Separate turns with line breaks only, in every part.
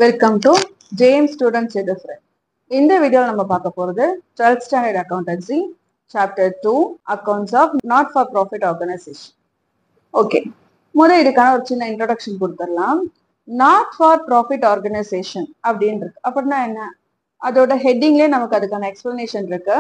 Welcome to JM students a different. இந்த வீடியோவில் நம்ம பார்க்க போகிறது 12th standard accountancy chapter 2 accounts of not for profit organisation. Okay, முதல் இதுக்கான ஒரு சின்ன இன்ட்ரோடக்ஷன் கொடுத்துடலாம். நாட் ஃபார் ப்ராஃபிட் ஆர்கனைசேஷன் அப்படின்னு இருக்கு. அப்படின்னா என்ன? அதோட ஹெட்டிங்லேயே நமக்கு அதுக்கான எக்ஸ்பிளனேஷன் இருக்கு.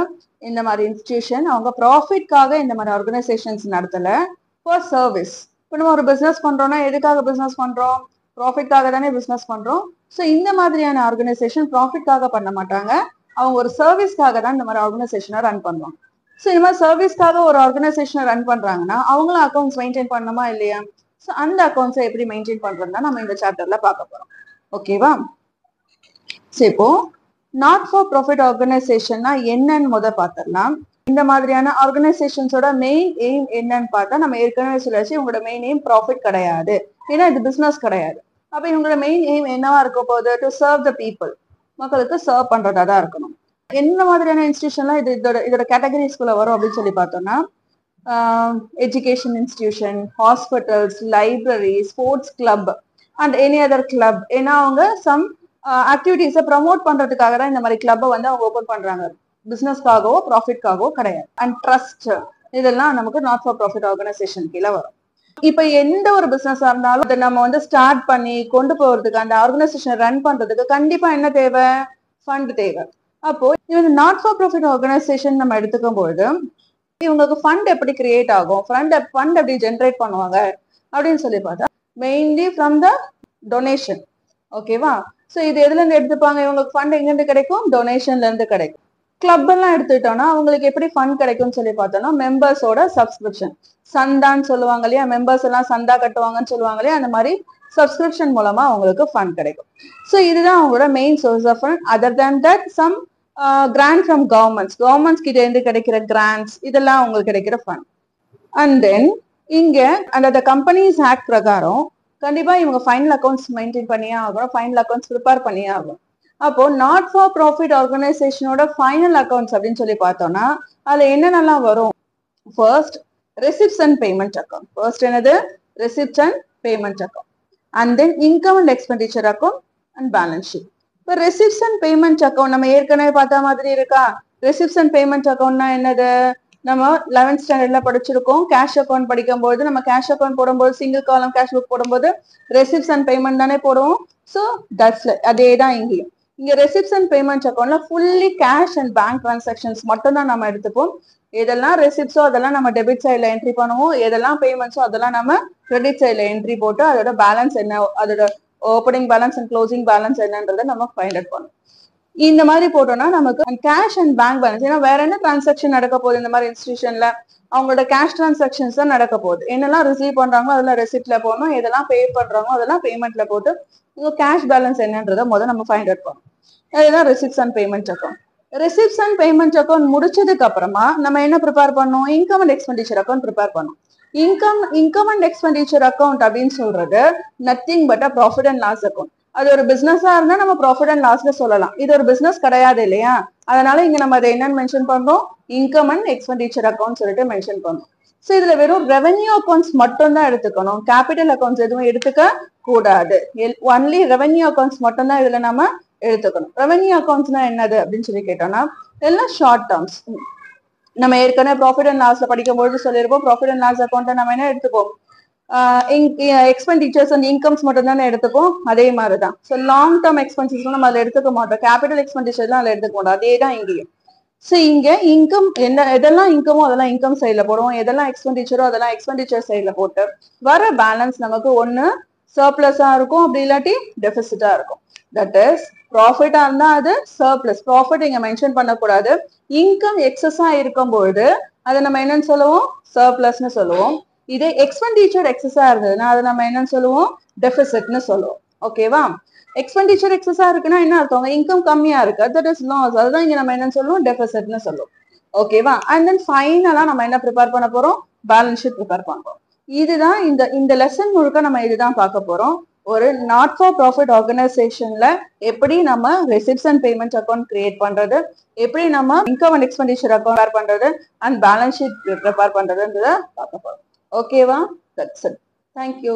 இந்த மாதிரி இன்ஸ்டிடியூஷன் அவங்க ப்ராஃபிட்காக இந்த மாதிரி ஆர்கனைசேஷன்ஸ் நடத்தலை, ஃபார் சர்வீஸ். இப்போ நம்ம ஒரு பிஸ்னஸ் பண்ணுறோம்னா எதுக்காக பிஸ்னஸ் பண்ணுறோம்? ப்ராஃபிட்காக தானே பிஸ்னஸ் பண்ணுறோம். ஸோ இந்த மாதிரியான ஆர்கனைசேஷன் ப்ராஃபிட்காக பண்ண மாட்டாங்க, அவங்க ஒரு சர்வீஸ்க்காக தான் இந்த மாதிரி ஆர்கனைசேஷனை ரன் பண்ணுவாங்க. ஸோ இந்த மாதிரி சர்வீஸ்க்காக ஒரு ஆர்கனைசேஷனை ரன் பண்ணுறாங்கன்னா அவங்களும் அக்கௌண்ட்ஸ் மெயின்டைன் பண்ணணுமா இல்லையா? ஸோ அந்த அக்கௌண்ட்ஸை எப்படி மெயின்டைன் பண்ணுறதுனா நம்ம இந்த சாப்டர்ல பார்க்க போகிறோம். ஓகேவா? ஸோ இப்போ நாட் ஃபார் ப்ராஃபிட் ஆர்கனைசேஷன்னா என்னன்னு பார்த்துடலாம். இந்த மாதிரியான ஆர்கனைசேஷன்ஸோட மெயின் எய்ம் என்னன்னு பார்த்தா நம்ம ஏற்கனவே சொல்லியாச்சு, இவங்களோட மெயின் எய்ம் ப்ராஃபிட் கிடையாது, ஏன்னா இது பிஸ்னஸ் கிடையாது. அப்ப இவங்களோட மெயின் எய்ம் என்னவா இருக்க போகுது? டு சர்வ் த பீப்புள், மக்களுக்கு சர்வ் பண்றதா தான் இருக்கணும். என்ன மாதிரியான இன்ஸ்டிடியூஷன்லாம் இதோட கேட்டகரிஸ்குள்ள வரும் அப்படின்னு சொல்லி பார்த்தோம்னா, education institution, hospitals, library, sports club and any other club. ஏன்னா அவங்க சம் ஆக்டிவிட்டிஸை ப்ரமோட் பண்றதுக்காக தான் இந்த மாதிரி கிளப்பை வந்து அவங்க ஓபன் பண்றாங்க, பிசினஸ்க்காகவோ ப்ராஃபிட்காகவோ கிடையாது. அண்ட் ட்ரஸ்ட், இதெல்லாம் நமக்கு நாட் ஃபார் ப்ராஃபிட் ஆர்கனைசேஷன் கீழே வரும். இப்ப எந்த ஒரு பிசினஸா இருந்தாலும் அதை நம்ம வந்து ஸ்டார்ட் பண்ணி கொண்டு போறதுக்கு, அந்த ஆர்கனைசேஷன் ரன் பண்றதுக்கு கண்டிப்பா என்ன தேவை? ஃபண்ட் தேவை. அப்போ இவங்க நாட் ஃபார் ப்ராஃபிட் ஆர்கனைசேஷன் நம்ம எடுத்துக்கும் பொழுது இவங்களுக்கு ஃபண்ட் எப்படி கிரியேட் ஆகும், ஃபண்ட் எப்படி ஜென்ரேட் பண்ணுவாங்க அப்படின்னு சொல்லி பார்த்தா மெயின்லி ஃப்ரம் த டொனேஷன். ஓகேவா? ஸோ இது எதுல இருந்து எடுத்துப்பாங்க? இவங்களுக்கு ஃபண்ட் எங்க இருந்து கிடைக்கும்? டொனேஷன்ல இருந்து கிடைக்கும். கிளப் எல்லாம் எடுத்துட்டோம்னா அவங்களுக்கு எப்படி ஃபண்ட் கிடைக்கும்னு சொல்லி பார்த்தோம்னா மெம்பர்ஸோட சப்ஸ்கிரிப்ஷன், சந்தான்னு சொல்லுவாங்க இல்லையா, மெம்பர்ஸ் எல்லாம் சந்தா கட்டுவாங்கன்னு சொல்லுவாங்க இல்லையா, அந்த மாதிரி சப்ஸ்கிரிப்ஷன் மூலமா அவங்களுக்கு ஃபண்ட் கிடைக்கும். ஸோ இதுதான் அவங்களோட main source of fund. Other than that some grant from governments கிட்ட இருந்து கிடைக்கிற கிராண்ட்ஸ், இதெல்லாம் அவங்களுக்கு கிடைக்கிற ஃபண்ட். அண்ட் தென் இங்க அந்த கம்பெனிஸ் ஆக்ட் பிரகாரம் கண்டிப்பா இவங்க ஃபைனல் அக்கௌண்ட்ஸ் மெயின்டைன் பண்ணியே ஆகணும், ஃபைனல் அக்கௌண்ட்ஸ் ப்ரிப்பேர் பண்ணியே ஆகும். அப்போ நாட் ஃபார் ப்ராஃபிட் ஆர்கனைசேஷனோட ஃபைனல் அக்கௌண்ட்ஸ் அப்படின்னு சொல்லி பார்த்தோம்னா அதுல என்னென்னலாம் வரும்? First, receipts and payment account. First என்னது? Receipts and payment account. And then income and expenditure account and balance sheet. இப்போ ரெசிப்ட்ஸ் அண்ட் பேமெண்ட் அக்கௌண்ட் நம்ம ஏற்கனவே பார்த்த மாதிரி இருக்கா? ரெசிப்ட்ஸ் அண்ட் பேமெண்ட் அக்கௌண்ட்னா என்னது? நம்ம 11th ஸ்டாண்டர்ட்ல படிச்சிருக்கோம். கேஷ் அக்கௌண்ட் படிக்கும்போது நம்ம கேஷ் அக்கௌண்ட் போடும்போது சிங்கிள் காலம் கேஷ் புக் போடும்போது ரெசிப்ட்ஸ் அண்ட் பேமெண்ட் தானே போடுவோம். ஸோ தட்ஸ் அதே தான் இங்கேயும். இங்க ரெசிப்ட்ஸ் அண்ட் பேமெண்ட் அக்கௌண்ட்ல fully cash and bank transactions மட்டும் தான் நம்ம எடுத்துப்போம். எதெல்லாம் ரெசிப்ட்ஸோ அதெல்லாம் நம்ம டெபிட் சைட்ல என்ட்ரி பண்ணுவோம், எதெல்லாம் பேமெண்ட்ஸோ அதெல்லாம் நம்ம கிரெடிட் சைட்ல என்ட்ரி போட்டு அதோட பேலன்ஸ் என்ன, அதோட opening balance and closing balance என்னன்றதை நம்ம ஃபைண்ட் அவுட் பண்ணுவோம். இந்த மாதிரி போட்டோம்னா நமக்கு கேஷ் அண்ட் பேங்க் பேலன்ஸ், ஏன்னா வேற என்ன டிரான்சாக்ஷன் நடக்க போகுது இந்த மாதிரி இன்ஸ்டிடியூஷன்ல? அவங்களோட கேஷ் டிரான்சாக்ஷன்ஸ் தான் நடக்க போகுது. என்னெல்லாம் ரிசீவ் பண்றாங்களோ அதெல்லாம் ரெசிப்ட்ல போடணும், எதெல்லாம் பே பண்றாங்களோ அதெல்லாம் பேமெண்ட்ல போட்டு கேஷ் பேலன்ஸ் என்னன்றதை முதல்ல நம்ம ஃபைண்ட் அவுட் பண்ணுவோம். அதுதான் receipts and payment account. Receipts and payment account முடிச்சதுக்கு அப்புறமா நம்ம என்ன ப்ரிப்பேர் பண்ணோம்? Income and expenditure account prepare பண்ணோம். இன்கம் அண்ட் எக்ஸ்பெண்டிச்சர் அக்கௌண்ட் அப்படின்னு சொல்றது nothing but a profit and loss account. அது ஒரு பிசினஸா இருந்தா நம்ம ப்ராஃபிட் அண்ட் லாஸ்ல சொல்லலாம். இது ஒரு பிசினஸ் கிடையாது இல்லையா, அதனால இங்க நம்ம அதை என்னன்னு மென்ஷன் பண்றோம்? இன்கம் அண்ட் எக்ஸ்பெண்டிச்சர் அக்கௌண்ட் சொல்லிட்டு மென்ஷன் பண்றோம். ஸோ இதுல வெறும் ரெவென்யூ அக்கௌண்ட்ஸ் மட்டும் தான் எடுத்துக்கணும், கேபிட்டல் அக்கௌண்ட்ஸ் எதுவும் எடுத்துக்க கூடாது. ஒன்லி ரெவென்யூ அக்கௌண்ட்ஸ் மட்டும் தான் இதுல நம்ம எடுத்துக்கணும். ரெவென்யூ அக்கௌண்ட்ஸ்னா என்னது அப்படின்னு சொல்லி கேட்டோம்னா எல்லாம் ஷார்ட் டேர்ம்ஸ். நம்ம ஏற்கனவே ப்ராஃபிட் அண்ட் லாஸ்ல படிக்கும்போது சொல்லியிருப்போம், ப்ராஃபிட் அண்ட் லாஸ் அக்கௌண்ட்டை நம்ம என்ன எடுத்துப்போம்? எக்ஸ்பெண்டிச்சர்ஸ் அண்ட் இன்கம்ஸ் மட்டும் தானே எடுத்துப்போம். அதே மாதிரி தான். ஸோ லாங் டேர்ம் எக்ஸ்பென்சஸ்லாம் நம்ம அதில் எடுத்துக்க மாட்டோம், கேபிட்டல் எக்ஸ்பெண்டிச்சர்லாம் அதில் எடுத்துக்க மாட்டோம். அதே தான் இங்கேயும். ஸோ இங்க இன்கம் என்ன, எதெல்லாம் இன்கமோ அதெல்லாம் இன்கம் சைட்ல போடுவோம், எதெல்லாம் எக்ஸ்பெண்டிச்சரோ அதெல்லாம் எக்ஸ்பெண்டிச்சர் சைட்ல போட்டு வர பேலன்ஸ் நமக்கு ஒன்னு சர்ப்ளஸா இருக்கும், அப்படி இல்லாட்டி டெபிசிட்டா இருக்கும். தட் இஸ் ப்ராஃபிட்டா இருந்தா அது சர்ப்ளஸ், ப்ராஃபிட் இங்க மென்ஷன் பண்ணக்கூடாது. இன்கம் எக்ஸஸா இருக்கும்போது அதை நம்ம என்னன்னு சொல்லுவோம்? சர்ப்ளஸ்ன்னு சொல்லுவோம். இதே எக்ஸ்பெண்டிச்சர் எக்ஸஸா இருந்ததுன்னா அதை நம்ம என்னன்னு சொல்லுவோம்? டெபிசிட்னு சொல்லுவோம். ஓகேவா? எக்ஸ்பெண்டிச்சர் எக்ஸஸா இருக்குன்னா என்ன அர்த்தம்? இன்கம் கம்மியா இருக்கு, தட் இஸ் லாஸ். அதுதான் இங்க நம்ம என்ன சொல்லுவோம்? டெபிசிட்னு சொல்லுவோம். ஓகேவா? அண்ட் தென் ஃபைனலா நம்ம என்ன ப்ரிப்பேர் பண்ண போறோம்? பேலன்ஸ் ஷீட் ப்ரிப்பேர் பண்றோம். இதுதான் இந்த லெசன் முழுக்க நம்ம இதுதான் பார்க்க போறோம். ஒரு நாட் ஃபார் ப்ராஃபிட் ஆர்கனைசேஷன்ல எப்படி நம்ம receipts and payment account create பண்றது, எப்படி நம்ம இன்கம் அண்ட் எக்ஸ்பெண்டிச்சர் அக்கௌண்ட் பண்றது அண்ட் பேலன்ஸ் ஷீட் ப்ரிப்பேர் பண்றதுன்றத பார்க்க போறோம். ஓகேவா? That's it. தேங்க்யூ.